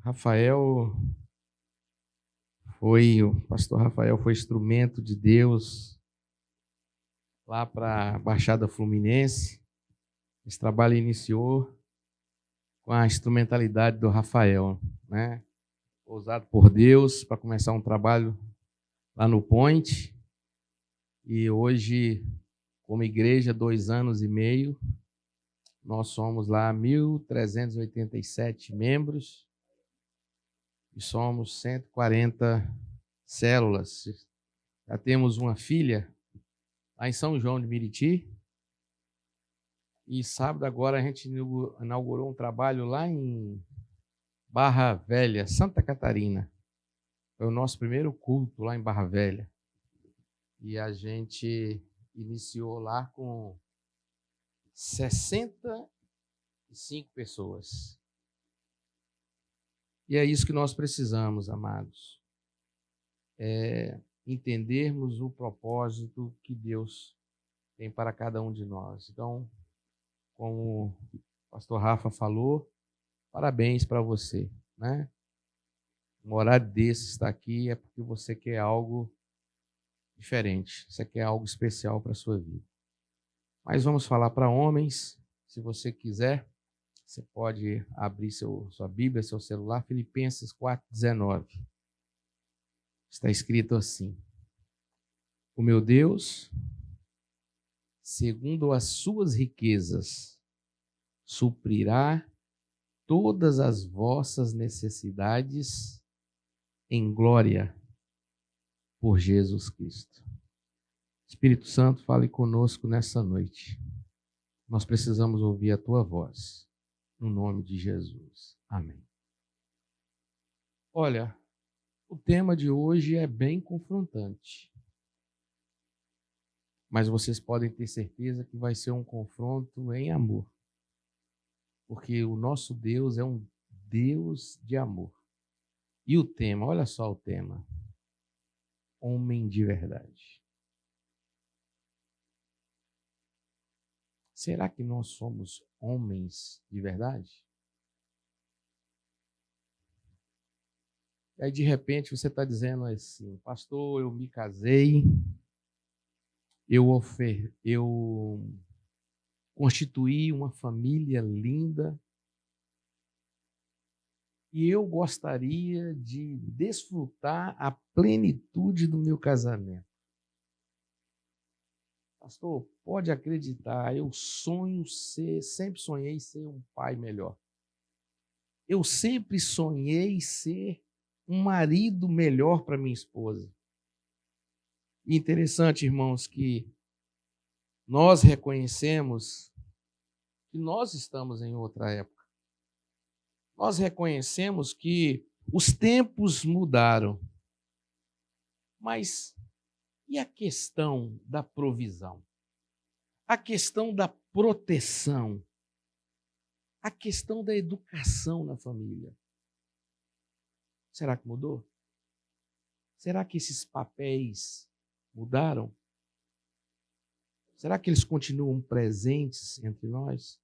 O pastor Rafael foi instrumento de Deus lá para a Baixada Fluminense. Esse trabalho iniciou com a instrumentalidade do Rafael, né? Usado por Deus para começar um trabalho lá no Point. E hoje, como igreja, 2 anos e meio, nós somos lá 1.387 membros e somos 140 células. Já temos uma filha lá em São João de Meriti. E sábado agora a gente inaugurou um trabalho lá em Barra Velha, Santa Catarina. Foi o nosso primeiro culto lá em Barra Velha. E a gente iniciou lá com 65 pessoas. E é isso que nós precisamos, amados. Entendermos o propósito que Deus tem para cada um de nós. Então, como o pastor Rafa falou, parabéns para você, né? Um horário desse estar aqui é porque você quer algo diferente, você quer algo especial para a sua vida. Mas vamos falar para homens. Se você quiser, você pode abrir sua Bíblia, seu celular, Filipenses 4,19. Está escrito assim: o meu Deus, segundo as suas riquezas, suprirá todas as vossas necessidades em glória por Jesus Cristo. Espírito Santo, fale conosco nessa noite. Nós precisamos ouvir a tua voz. No nome de Jesus. Amém. Olha, o tema de hoje é bem confrontante. Mas vocês podem ter certeza que vai ser um confronto em amor. Porque o nosso Deus é um Deus de amor. E o tema, olha só o tema: homem de verdade. Será que nós somos homens de verdade? E aí, de repente, você está dizendo assim: pastor, eu me casei, eu constituí uma família linda e eu gostaria de desfrutar a plenitude do meu casamento. Pastor, pode acreditar, eu sempre sonhei ser um pai melhor. Eu sempre sonhei ser um marido melhor para minha esposa. E interessante, irmãos, que nós reconhecemos que nós estamos em outra época. Nós reconhecemos que os tempos mudaram. Mas e a questão da provisão? A questão da proteção? A questão da educação na família? Será que mudou? Será que esses papéis mudaram? Será que eles continuam presentes entre nós?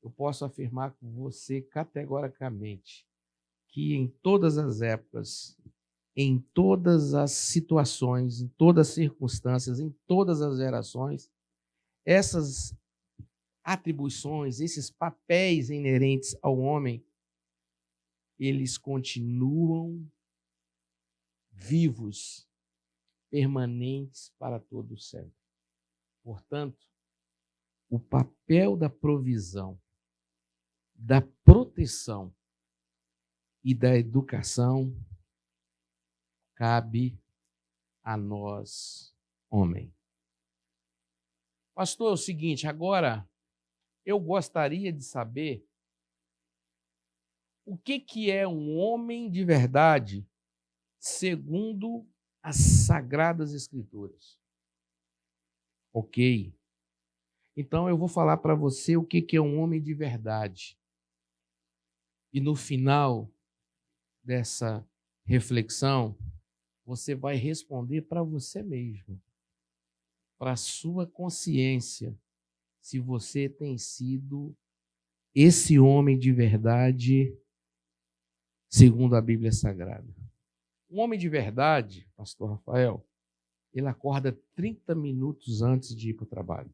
Eu posso afirmar com você categoricamente que em todas as épocas, em todas as situações, em todas as circunstâncias, em todas as gerações, essas atribuições, esses papéis inerentes ao homem, eles continuam vivos, permanentes para todo o sempre. Portanto, o papel da provisão, da proteção e da educação cabe a nós, homem. Pastor, é o seguinte, agora eu gostaria de saber o que é um homem de verdade segundo as Sagradas Escrituras. Ok. Então eu vou falar para você o que é um homem de verdade. E no final dessa reflexão, você vai responder para você mesmo, para a sua consciência, se você tem sido esse homem de verdade segundo a Bíblia Sagrada. Um homem de verdade, pastor Rafael, ele acorda 30 minutos antes de ir para o trabalho.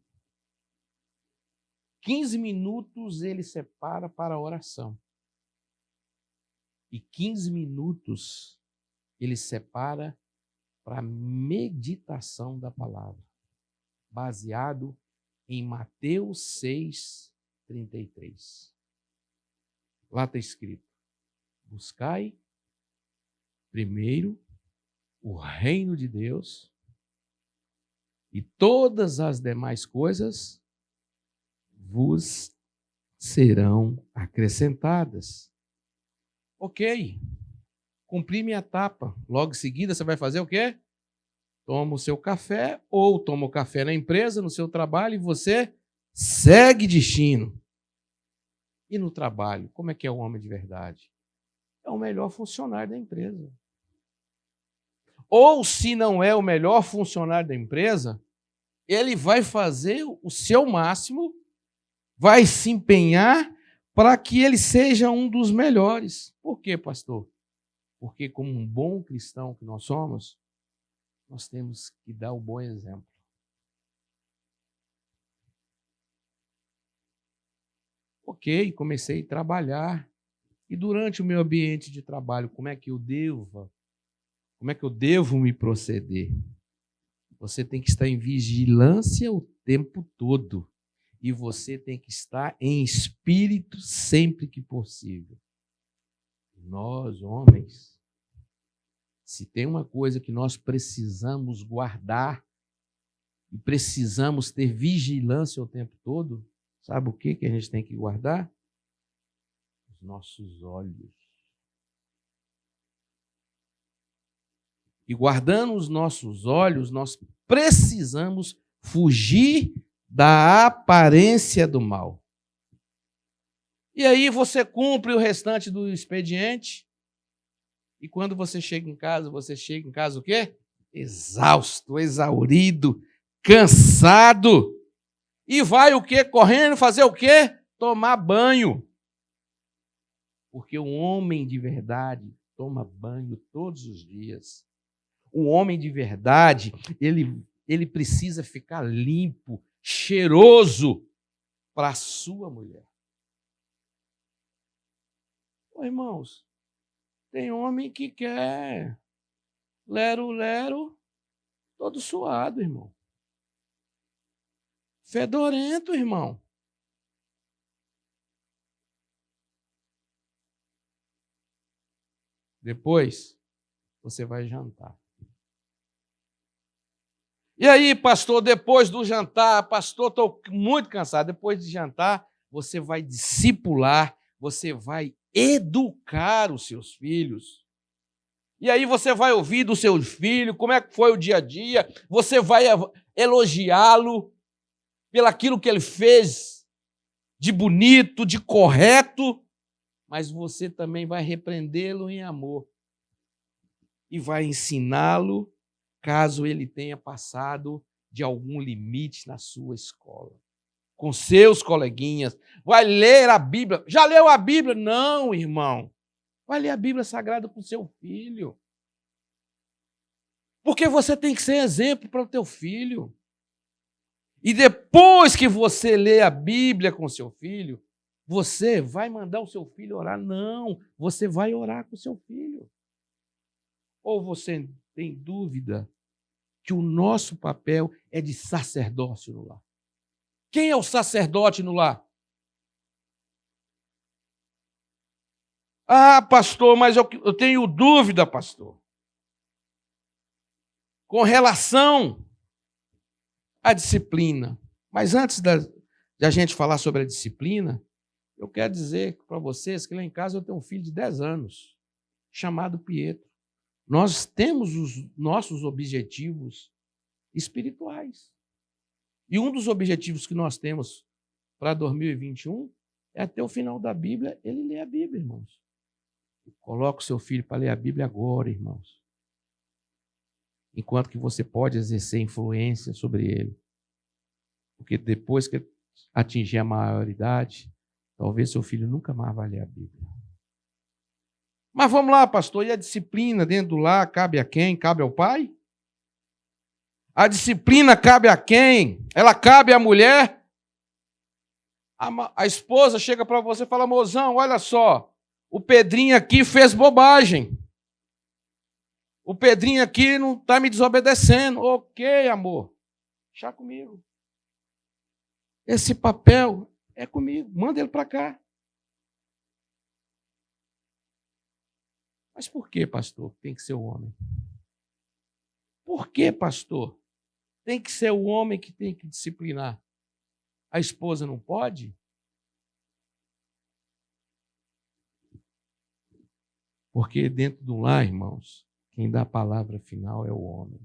15 minutos ele separa para a oração. E 15 minutos ele separa para a meditação da palavra, baseado em Mateus 6:33. Lá está escrito: buscai primeiro o reino de Deus e todas as demais coisas vos serão acrescentadas. Ok, cumpri minha etapa. Logo em seguida você vai fazer o quê? Toma o seu café ou toma o café na empresa, no seu trabalho, e você segue destino. E no trabalho, como é que é o homem de verdade? É o melhor funcionário da empresa. Ou, se não é o melhor funcionário da empresa, ele vai fazer o seu máximo, vai se empenhar para que ele seja um dos melhores. Por quê, pastor? Porque, como um bom cristão que nós somos, nós temos que dar o bom exemplo. Ok, comecei a trabalhar. E durante o meu ambiente de trabalho, como é que eu devo me proceder? Você tem que estar em vigilância o tempo todo. E você tem que estar em espírito sempre que possível. Nós, homens, se tem uma coisa que nós precisamos guardar e precisamos ter vigilância o tempo todo, sabe o que a gente tem que guardar? Os nossos olhos. E guardando os nossos olhos, nós precisamos fugir da aparência do mal. E aí você cumpre o restante do expediente. E quando você chega em casa o quê? Exausto, exaurido, cansado. E vai o quê? Correndo fazer o quê? Tomar banho. Porque um homem de verdade toma banho todos os dias. Um homem de verdade, ele precisa ficar limpo, cheiroso para a sua mulher. Ô, irmãos, tem homem que quer lero, todo suado, irmão. Fedorento, irmão. Depois, você vai jantar. E aí, pastor, depois do jantar, pastor, estou muito cansado. Depois de jantar, você vai discipular, você vai educar os seus filhos. E aí você vai ouvir do seu filho como é que foi o dia a dia, você vai elogiá-lo pelaquilo que ele fez de bonito, de correto, mas você também vai repreendê-lo em amor e vai ensiná-lo caso ele tenha passado de algum limite na sua escola, com seus coleguinhas. Vai ler a Bíblia. Já leu a Bíblia? Não, irmão. Vai ler a Bíblia Sagrada com seu filho. Porque você tem que ser exemplo para o teu filho. E depois que você lê a Bíblia com seu filho, você vai mandar o seu filho orar? Não, você vai orar com o seu filho. Ou você tem dúvida que o nosso papel é de sacerdócio no lar? Quem é o sacerdote no lar? Ah, pastor, mas eu tenho dúvida, pastor. Com relação à disciplina. Mas antes de a gente falar sobre a disciplina, eu quero dizer para vocês que lá em casa eu tenho um filho de 10 anos, chamado Pietro. Nós temos os nossos objetivos espirituais. E um dos objetivos que nós temos para 2021 é até o final da Bíblia, ele lê a Bíblia, irmãos. Coloque o seu filho para ler a Bíblia agora, irmãos. Enquanto que você pode exercer influência sobre ele. Porque depois que atingir a maioridade, talvez seu filho nunca mais vai ler a Bíblia. Mas vamos lá, pastor, e a disciplina dentro do lar cabe a quem? Cabe ao pai? A disciplina cabe a quem? Ela cabe à mulher? A esposa chega para você e fala, mozão, olha só, o Pedrinho aqui fez bobagem. O Pedrinho aqui não está me desobedecendo. Ok, amor, deixa comigo. Esse papel é comigo, manda ele para cá. Mas por que, pastor, tem que ser o homem? Por que, pastor, tem que ser o homem que tem que disciplinar? A esposa não pode? Porque dentro do lar, irmãos, quem dá a palavra final é o homem.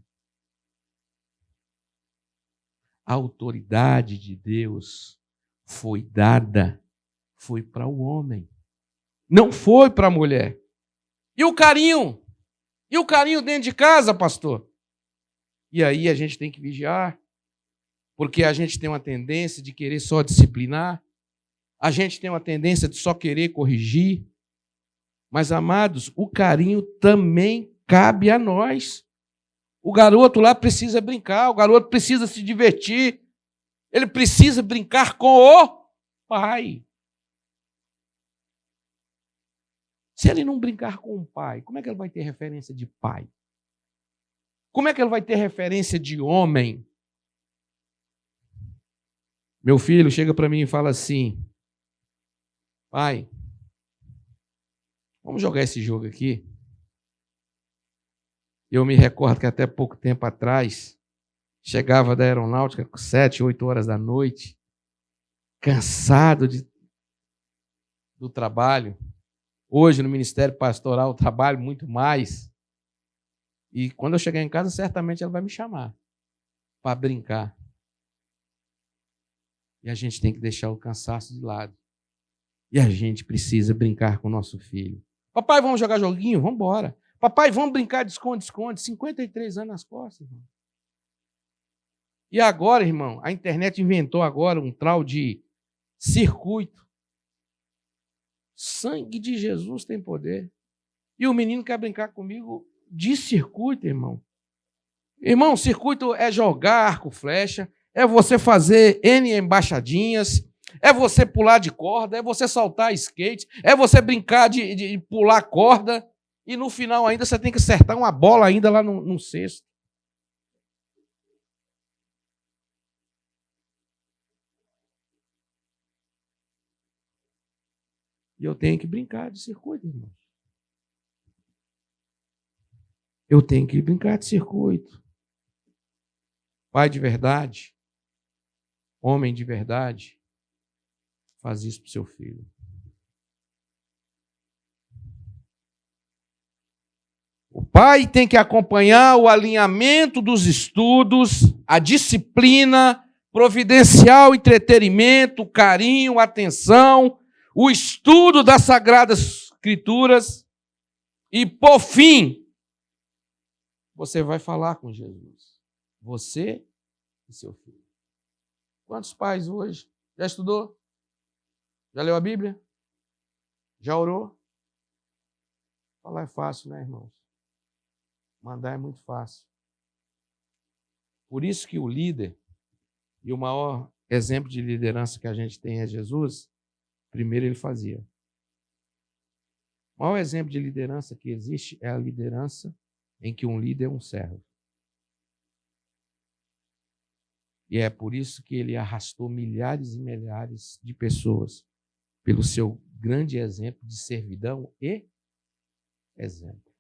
A autoridade de Deus foi dada, foi para o homem, não foi para a mulher. E o carinho? E o carinho dentro de casa, pastor? E aí a gente tem que vigiar, porque a gente tem uma tendência de querer só disciplinar, a gente tem uma tendência de só querer corrigir. Mas, amados, o carinho também cabe a nós. O garoto lá precisa brincar, o garoto precisa se divertir, ele precisa brincar com o pai. Se ele não brincar com o pai, como é que ele vai ter referência de pai? Como é que ele vai ter referência de homem? Meu filho chega para mim e fala assim, pai, vamos jogar esse jogo aqui? Eu me recordo que até pouco tempo atrás, chegava da aeronáutica 7, 8 horas da noite, cansado do trabalho. Hoje, no Ministério Pastoral, eu trabalho muito mais. E quando eu chegar em casa, certamente ela vai me chamar para brincar. E a gente tem que deixar o cansaço de lado. E a gente precisa brincar com o nosso filho. Papai, vamos jogar joguinho? Vamos embora. Papai, vamos brincar de esconde-esconde. 53 anos nas costas, irmão. E agora, irmão, a internet inventou agora um tal de circuito. Sangue de Jesus tem poder. E o menino quer brincar comigo de circuito, irmão. Irmão, circuito é jogar arco, flecha, é você fazer N embaixadinhas, é você pular de corda, é você saltar skate, é você brincar de pular corda, e no final ainda você tem que acertar uma bola ainda lá no cesto. E eu tenho que brincar de circuito, irmão. Eu tenho que brincar de circuito. Pai de verdade, homem de verdade, faz isso para o seu filho. O pai tem que acompanhar o alinhamento dos estudos, a disciplina, providenciar o entretenimento, o carinho, a atenção, o estudo das Sagradas Escrituras e, por fim, você vai falar com Jesus. Você e seu filho. Quantos pais hoje? Já estudou? Já leu a Bíblia? Já orou? Falar é fácil, né, irmãos? Mandar é muito fácil. Por isso que o líder, e o maior exemplo de liderança que a gente tem é Jesus, primeiro ele fazia. O maior exemplo de liderança que existe é a liderança em que um líder é um servo. E é por isso que ele arrastou milhares e milhares de pessoas pelo seu grande exemplo de servidão e exemplo.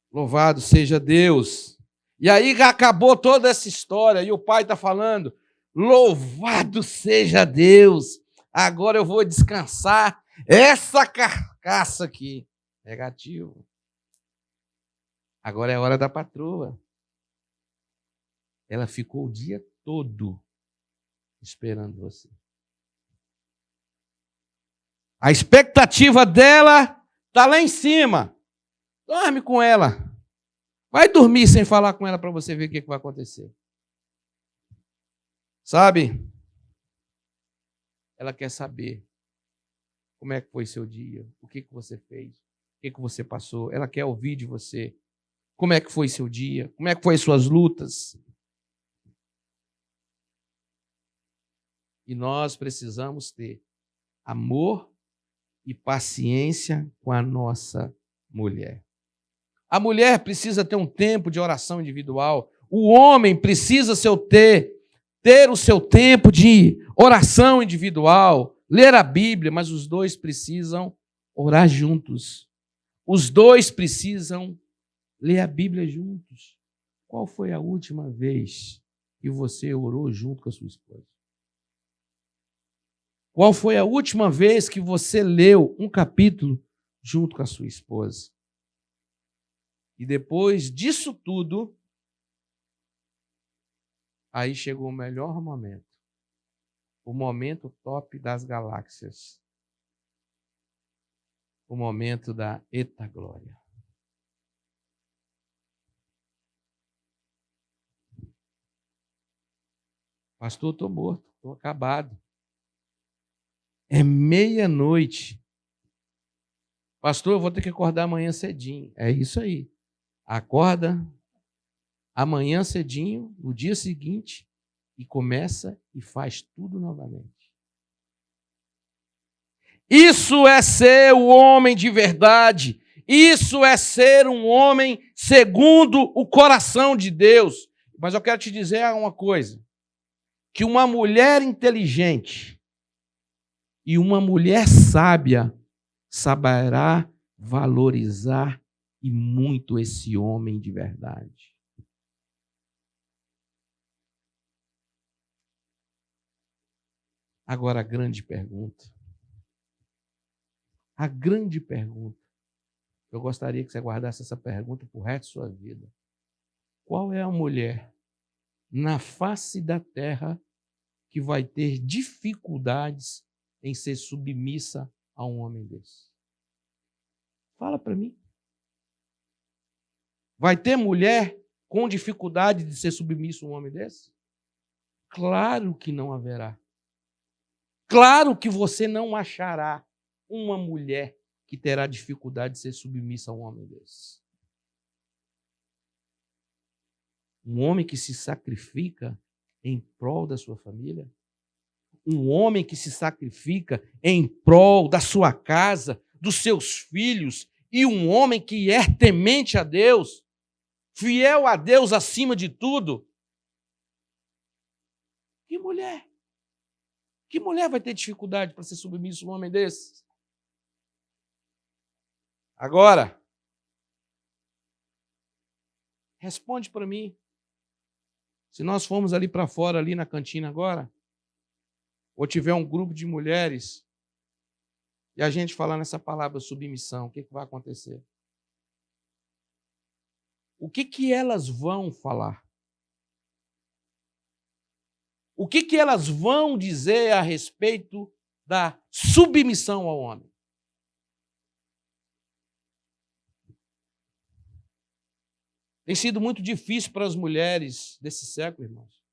Louvado seja Deus. E aí acabou toda essa história e o pai está falando, louvado seja Deus, agora eu vou descansar essa carcaça aqui. Negativo. Agora é hora da patroa. Ela ficou o dia todo esperando você. A expectativa dela está lá em cima. Dorme com ela. Vai dormir sem falar com ela para você ver o que vai acontecer. Sabe? Ela quer saber Como é que foi seu dia? O que você fez? O que você passou? Ela quer ouvir de você. Como é que foi seu dia? Como é que foi suas lutas? E nós precisamos ter amor e paciência com a nossa mulher. A mulher precisa ter um tempo de oração individual. O homem precisa ter o seu tempo de oração individual, ler a Bíblia, mas os dois precisam orar juntos. Os dois precisam ler a Bíblia juntos. Qual foi a última vez que você orou junto com a sua esposa? Qual foi a última vez que você leu um capítulo junto com a sua esposa? E depois disso tudo, aí chegou o melhor momento. O momento top das galáxias. O momento da Eta Glória. Pastor, estou morto, estou acabado. É meia-noite. Pastor, eu vou ter que acordar amanhã cedinho. É isso aí. Acorda amanhã cedinho, no dia seguinte, e começa e faz tudo novamente. Isso é ser o homem de verdade. Isso é ser um homem segundo o coração de Deus. Mas eu quero te dizer uma coisa. Que uma mulher inteligente e uma mulher sábia saberá valorizar e muito esse homem de verdade. Agora a grande pergunta. A grande pergunta. Eu gostaria que você guardasse essa pergunta por resto de sua vida. Qual é a mulher na face da terra que vai ter dificuldades em ser submissa a um homem desse? Fala para mim. Vai ter mulher com dificuldade de ser submissa a um homem desse? Claro que não haverá. Claro que você não achará uma mulher que terá dificuldade de ser submissa a um homem desse. Um homem que se sacrifica em prol da sua família. Um homem que se sacrifica em prol da sua casa, dos seus filhos. E um homem que é temente a Deus, fiel a Deus acima de tudo. Que mulher? Que mulher vai ter dificuldade para ser submissa a um homem desse? Agora, responde para mim. Se nós formos ali para fora, ali na cantina agora, ou tiver um grupo de mulheres, e a gente falar nessa palavra submissão, o que vai acontecer? O que elas vão falar? O que elas vão dizer a respeito da submissão ao homem? Tem sido muito difícil para as mulheres desse século, irmãos,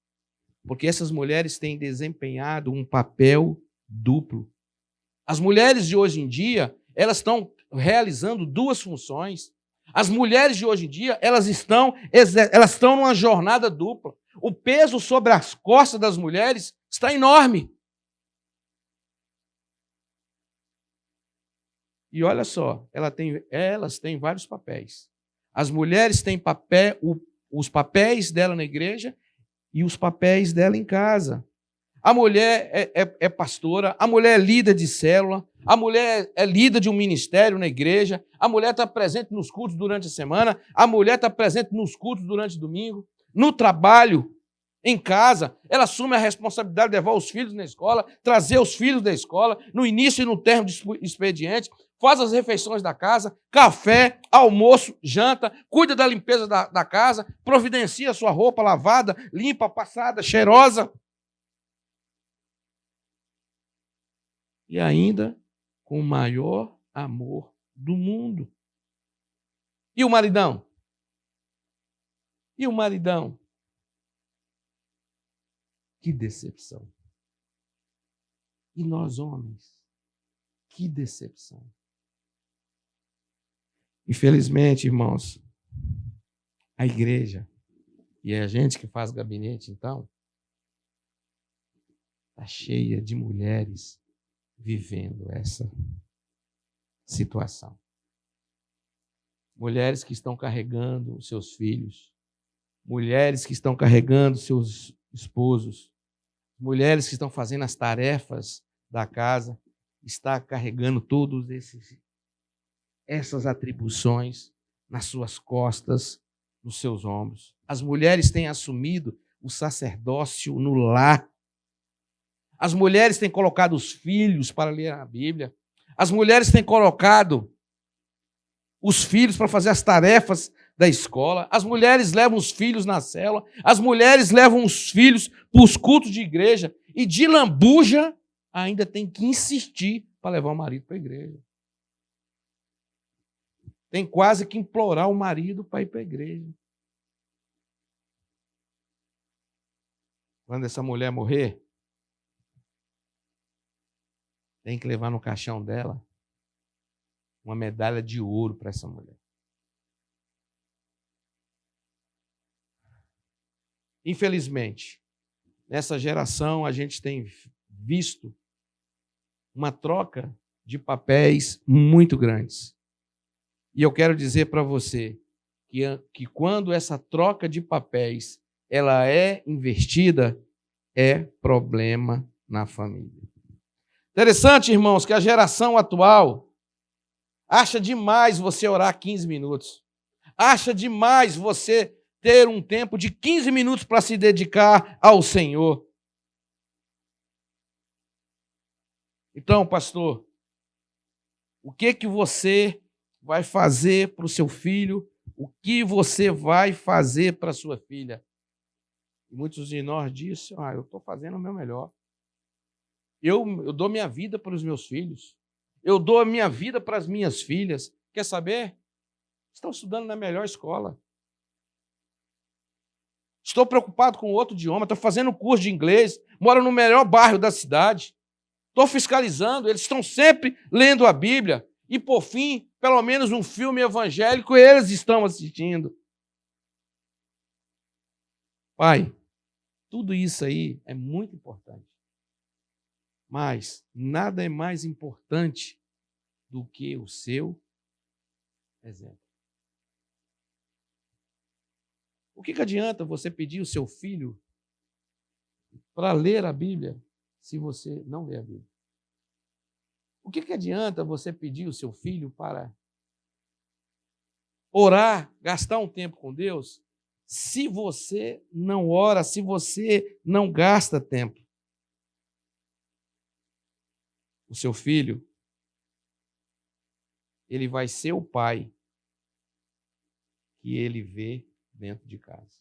porque essas mulheres têm desempenhado um papel duplo. As mulheres de hoje em dia, elas estão realizando duas funções. As mulheres de hoje em dia, elas estão numa jornada dupla. O peso sobre as costas das mulheres está enorme. E olha só, elas têm vários papéis. As mulheres têm os papéis dela na igreja e os papéis dela em casa. A mulher é pastora, a mulher é líder de célula, a mulher é líder de um ministério na igreja, a mulher está presente nos cultos durante a semana, a mulher está presente nos cultos durante o domingo, no trabalho, em casa, ela assume a responsabilidade de levar os filhos na escola, trazer os filhos da escola, no início e no término do expediente, faz as refeições da casa, café, almoço, janta, cuida da limpeza da casa, providencia a sua roupa lavada, limpa, passada, cheirosa. E ainda com o maior amor do mundo. E o maridão? E o maridão? Que decepção. E nós, homens? Que decepção. Infelizmente, irmãos, a igreja, e é a gente que faz gabinete, então, está cheia de mulheres vivendo essa situação. Mulheres que estão carregando os seus filhos, mulheres que estão carregando seus esposos, mulheres que estão fazendo as tarefas da casa, está carregando todos essas atribuições nas suas costas, nos seus ombros. As mulheres têm assumido o sacerdócio no lar. As mulheres têm colocado os filhos para ler a Bíblia. As mulheres têm colocado os filhos para fazer as tarefas da escola. As mulheres levam os filhos na célula. As mulheres levam os filhos para os cultos de igreja. E de lambuja ainda tem que insistir para levar o marido para a igreja. Tem quase que implorar o marido para ir para a igreja. Quando essa mulher morrer, tem que levar no caixão dela uma medalha de ouro para essa mulher. Infelizmente, nessa geração a gente tem visto uma troca de papéis muito grandes. E eu quero dizer para você que quando essa troca de papéis ela é invertida, é problema na família. Interessante, irmãos, que a geração atual acha demais você orar 15 minutos. Acha demais você ter um tempo de 15 minutos para se dedicar ao Senhor. Então, pastor, o que você vai fazer para o seu filho? O que você vai fazer para a sua filha? E muitos de nós dizem, eu estou fazendo o meu melhor. Eu dou minha vida para os meus filhos. Eu dou a minha vida para as minhas filhas. Quer saber? Estão estudando na melhor escola. Estou preocupado com outro idioma. Estou fazendo curso de inglês. Moro no melhor bairro da cidade. Estou fiscalizando. Eles estão sempre lendo a Bíblia. E, por fim, pelo menos um filme evangélico eles estão assistindo. Pai, tudo isso aí é muito importante. Mas nada é mais importante do que o seu exemplo. O que adianta você pedir o seu filho para ler a Bíblia se você não lê a Bíblia? O que adianta você pedir o seu filho para orar, gastar um tempo com Deus, se você não ora, se você não gasta tempo? O seu filho, ele vai ser o pai que ele vê dentro de casa.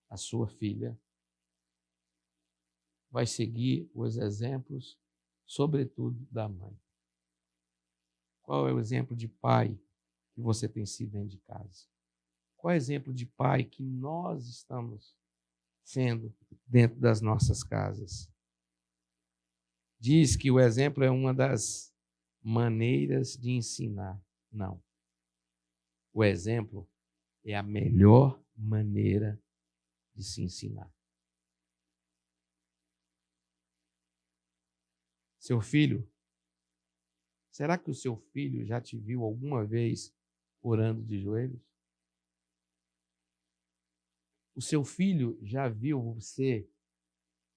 A sua filha vai seguir os exemplos, sobretudo da mãe. Qual é o exemplo de pai que você tem sido dentro de casa? Qual é o exemplo de pai que nós estamos sendo dentro das nossas casas? Diz que o exemplo é uma das maneiras de ensinar. Não. O exemplo é a melhor maneira de se ensinar. Seu filho, será que o seu filho já te viu alguma vez orando de joelhos? O seu filho já viu você?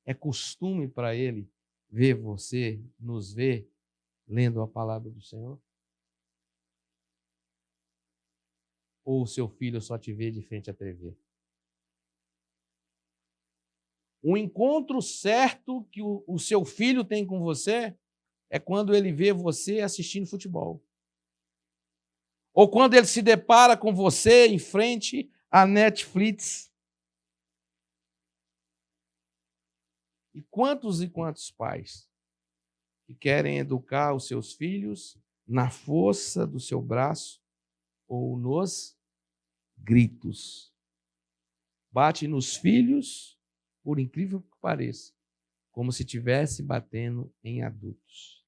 É costume para ele ver você, nos ver, lendo a palavra do Senhor? Ou o seu filho só te vê de frente à TV? O encontro certo que o seu filho tem com você é quando ele vê você assistindo futebol. Ou quando ele se depara com você em frente à Netflix. E quantos pais que querem educar os seus filhos na força do seu braço ou nos gritos? Bate nos filhos, por incrível que pareça, como se estivesse batendo em adultos.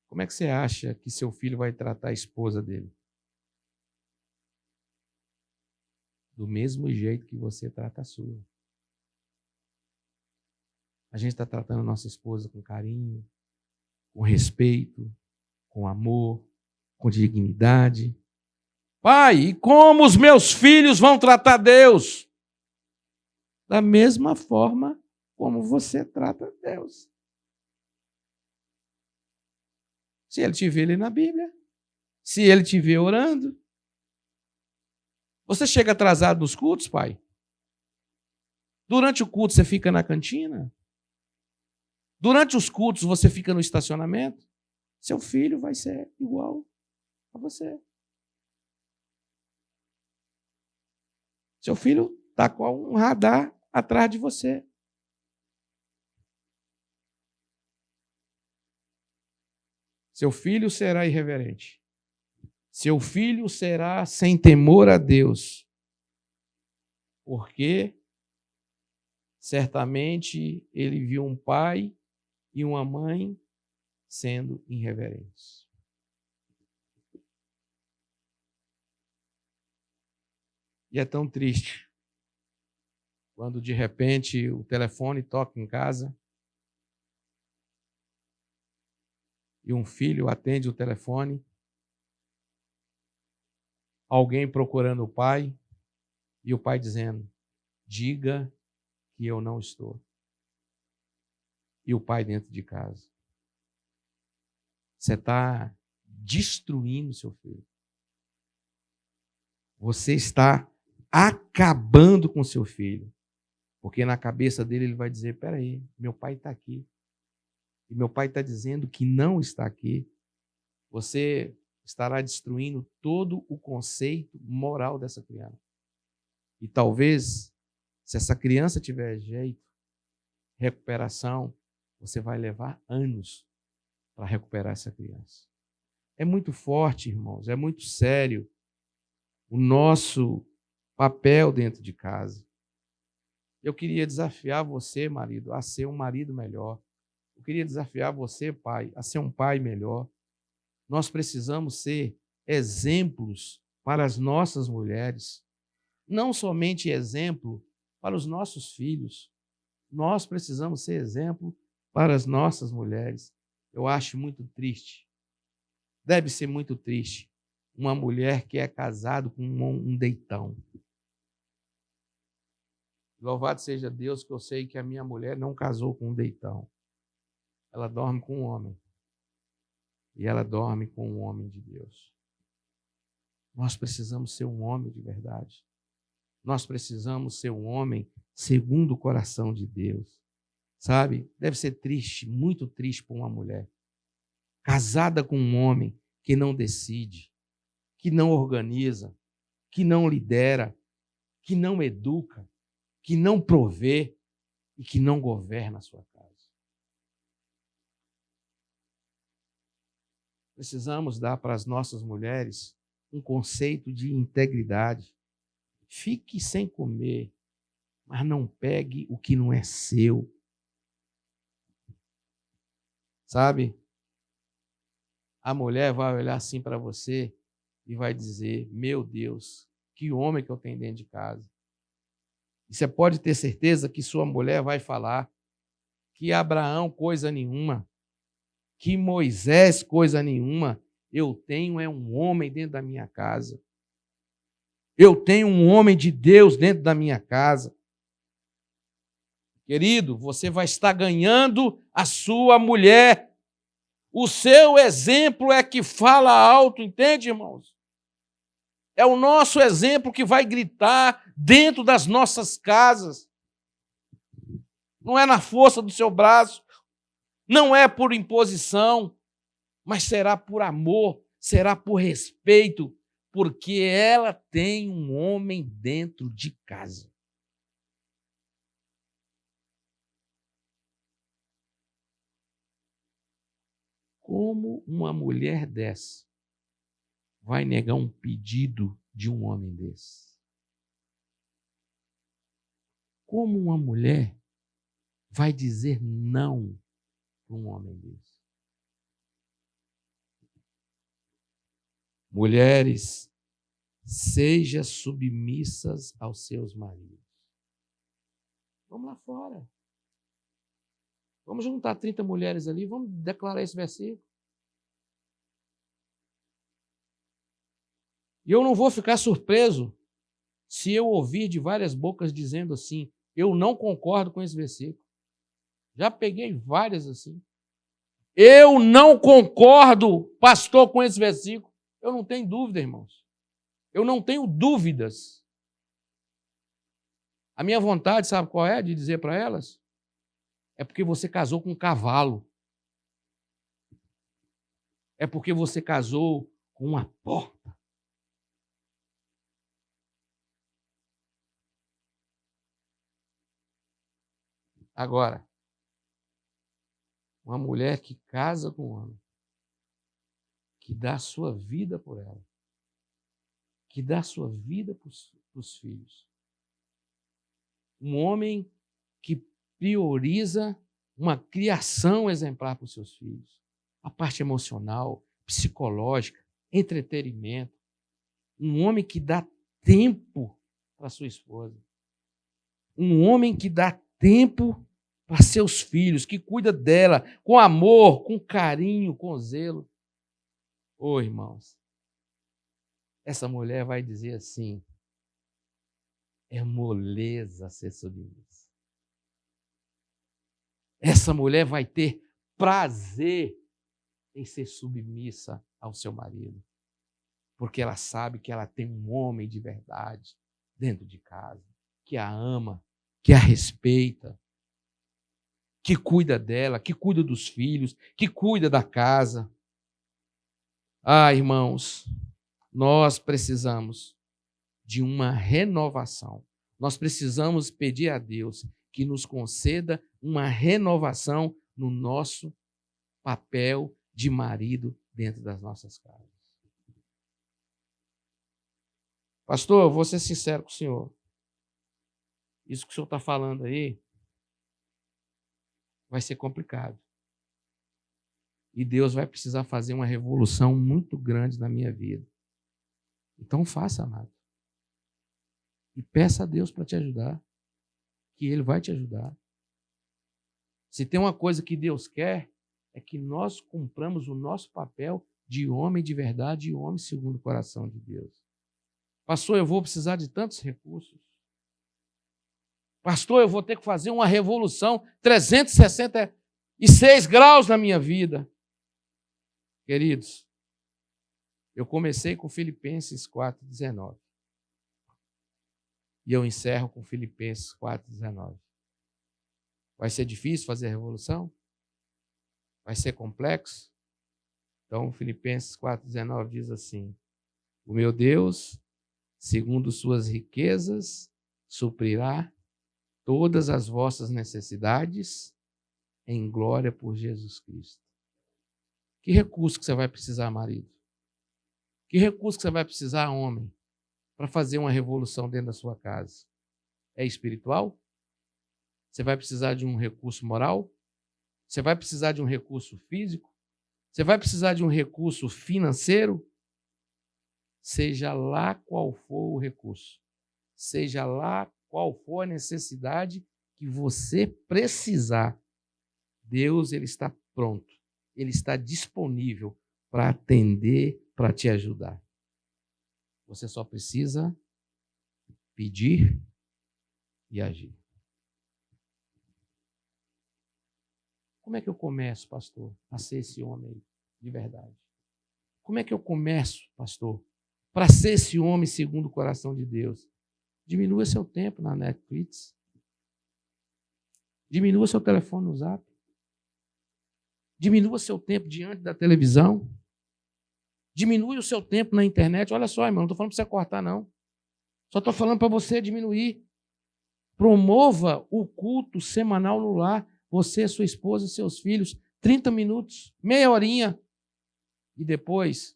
Como é que você acha que seu filho vai tratar a esposa dele? Do mesmo jeito que você trata a sua. A gente está tratando a nossa esposa com carinho, com respeito, com amor, com dignidade. Pai, e como os meus filhos vão tratar Deus? Da mesma forma como você trata Deus. Se ele te vê ler na Bíblia, se ele te vê orando. Você chega atrasado nos cultos, pai? Durante o culto você fica na cantina? Durante os cultos você fica no estacionamento? Seu filho vai ser igual a você. Seu filho está com um radar atrás de você. Seu filho será irreverente. Seu filho será sem temor a Deus. Porque certamente ele viu um pai e uma mãe sendo irreverentes. E é tão triste quando de repente o telefone toca em casa e um filho atende o telefone, alguém procurando o pai e o pai dizendo: diga que eu não estou. E o pai dentro de casa. Você está destruindo seu filho. Você está acabando com seu filho. Porque na cabeça dele ele vai dizer: peraí, meu pai está aqui. E meu pai está dizendo que não está aqui. Você estará destruindo todo o conceito moral dessa criança. E talvez, se essa criança tiver jeito, recuperação, você vai levar anos para recuperar essa criança. É muito forte, irmãos, é muito sério o nosso papel dentro de casa. Eu queria desafiar você, marido, a ser um marido melhor. Eu queria desafiar você, pai, a ser um pai melhor. Nós precisamos ser exemplos para as nossas mulheres. Não somente exemplo para os nossos filhos. Nós precisamos ser exemplo para as nossas mulheres. Eu acho muito triste. Deve ser muito triste uma mulher que é casada com um deitão. Louvado seja Deus que eu sei que a minha mulher não casou com um deitão. Ela dorme com um homem. E ela dorme com um homem de Deus. Nós precisamos ser um homem de verdade. Nós precisamos ser um homem segundo o coração de Deus. Sabe? Deve ser triste, muito triste para uma mulher casada com um homem que não decide, que não organiza, que não lidera, que não educa, que não provê e que não governa a sua casa. Precisamos dar para as nossas mulheres um conceito de integridade. Fique sem comer, mas não pegue o que não é seu. Sabe? A mulher vai olhar assim para você e vai dizer: meu Deus, que homem que eu tenho dentro de casa. E você pode ter certeza que sua mulher vai falar que Abraão coisa nenhuma, que Moisés coisa nenhuma. Eu tenho um homem dentro da minha casa. Eu tenho um homem de Deus dentro da minha casa. Querido, você vai estar ganhando a sua mulher. O seu exemplo é que fala alto, entende, irmãos? É o nosso exemplo que vai gritar dentro das nossas casas. Não é na força do seu braço, não é por imposição, mas será por amor, será por respeito, porque ela tem um homem dentro de casa. Como uma mulher dessa vai negar um pedido de um homem desse? Como uma mulher vai dizer não para um homem desse? Mulheres, sejam submissas aos seus maridos. Vamos lá fora. Vamos juntar 30 mulheres ali, vamos declarar esse versículo. E eu não vou ficar surpreso se eu ouvir de várias bocas dizendo assim, eu não concordo com esse versículo. Já peguei várias assim. Eu não concordo, pastor, com esse versículo. Eu não tenho dúvida, irmãos. Eu não tenho dúvidas. A minha vontade, sabe qual é? De dizer para elas? É porque você casou com um cavalo. É porque você casou com uma porta. Agora, uma mulher que casa com um homem, que dá a sua vida por ela, que dá a sua vida para os filhos. Um homem que prioriza uma criação exemplar para os seus filhos. A parte emocional, psicológica, entretenimento. Um homem que dá tempo para sua esposa. Um homem que dá tempo para seus filhos, que cuida dela com amor, com carinho, com zelo. Ô, irmãos, essa mulher vai dizer assim, é moleza ser submissa. Essa mulher vai ter prazer em ser submissa ao seu marido, porque ela sabe que ela tem um homem de verdade dentro de casa, que a ama, que a respeita, que cuida dela, que cuida dos filhos, que cuida da casa. Ah, irmãos, nós precisamos de uma renovação. Nós precisamos pedir a Deus que nos conceda uma renovação no nosso papel de marido dentro das nossas casas. Pastor, eu vou ser sincero com o senhor. Isso que o senhor está falando aí vai ser complicado. E Deus vai precisar fazer uma revolução muito grande na minha vida. Então faça, amado. E peça a Deus para te ajudar. Que Ele vai te ajudar. Se tem uma coisa que Deus quer, é que nós cumpramos o nosso papel de homem de verdade e homem segundo o coração de Deus. Pastor, eu vou precisar de tantos recursos. Pastor, eu vou ter que fazer uma revolução 366 graus na minha vida. Queridos, eu comecei com Filipenses 4,19. E eu encerro com Filipenses 4,19. Vai ser difícil fazer a revolução? Vai ser complexo? Então, Filipenses 4,19 diz assim: o meu Deus, segundo suas riquezas, suprirá todas as vossas necessidades em glória por Jesus Cristo. Que recurso que você vai precisar, marido? Que recurso que você vai precisar, homem, para fazer uma revolução dentro da sua casa? É espiritual? Você vai precisar de um recurso moral? Você vai precisar de um recurso físico? Você vai precisar de um recurso financeiro? Seja lá qual for o recurso, seja lá qual for a necessidade que você precisar, Deus, Ele está pronto, Ele está disponível para atender, para te ajudar. Você só precisa pedir e agir. Como é que eu começo, pastor, a ser esse homem aí, de verdade? Como é que eu começo, pastor, para ser esse homem segundo o coração de Deus? Diminua seu tempo na Netflix. Diminua seu telefone no Zap. Diminua seu tempo diante da televisão. Diminui o seu tempo na internet. Olha só, irmão, não estou falando para você cortar, não. Só estou falando para você diminuir. Promova o culto semanal no lar. Você, sua esposa e seus filhos. 30 minutos, meia horinha. E depois,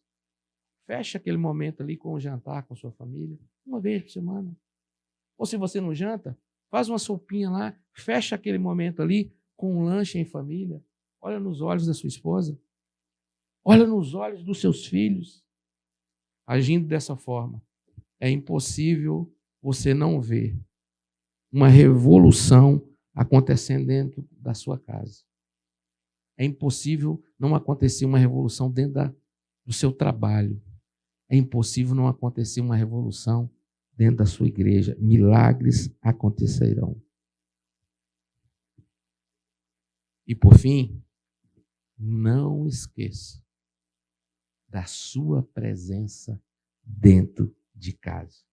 fecha aquele momento ali com o jantar com sua família. Uma vez por semana. Ou se você não janta, faz uma sopinha lá. Fecha aquele momento ali com um lanche em família. Olha nos olhos da sua esposa. Olha nos olhos dos seus filhos. agindo dessa forma, é impossível você não ver uma revolução acontecendo dentro da sua casa. É impossível não acontecer uma revolução dentro do seu trabalho. É impossível não acontecer uma revolução dentro da sua igreja. Milagres acontecerão. E por fim, não esqueça da sua presença dentro de casa.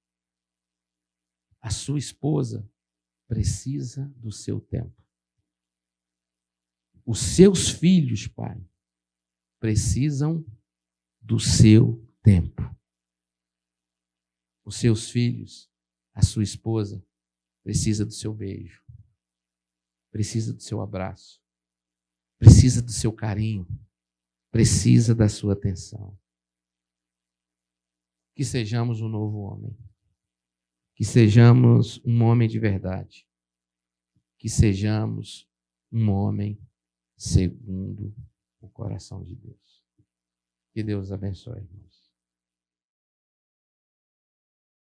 A sua esposa precisa do seu tempo. Os seus filhos, pai, precisam do seu tempo. Os seus filhos, a sua esposa, precisa do seu beijo, precisa do seu abraço, precisa do seu carinho, precisa da sua atenção. Que sejamos um novo homem. Que sejamos um homem de verdade. Que sejamos um homem segundo o coração de Deus. Que Deus abençoe, irmãos.